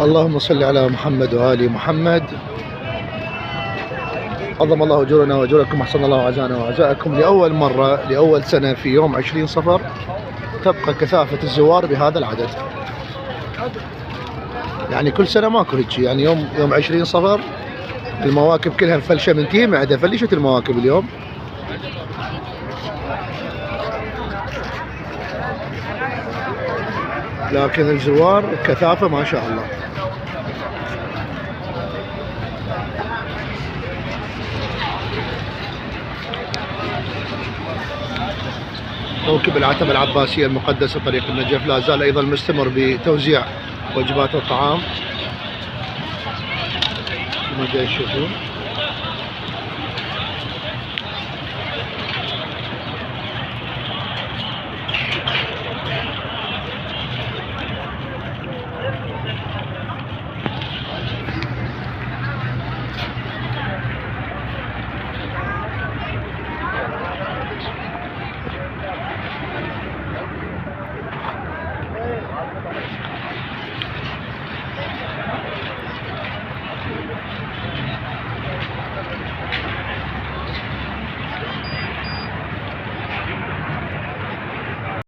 اللهم صل على محمد وآل محمد. عظم الله أجورنا وأجوركم، أحسن الله عزانا وعزاءكم. لأول مرة لأول سنة في يوم 20 صفر تبقى كثافة الزوار بهذا العدد. يعني كل سنة ماكو هيك، يعني يوم 20 صفر المواكب كلها مفلشة من تيم، ما عدا فلشت المواكب اليوم. لكن الزوار كثافة ما شاء الله. موكب العتبة العباسية المقدسة طريق النجف لا زال أيضا مستمر بتوزيع وجبات الطعام كما جاي تشوفون.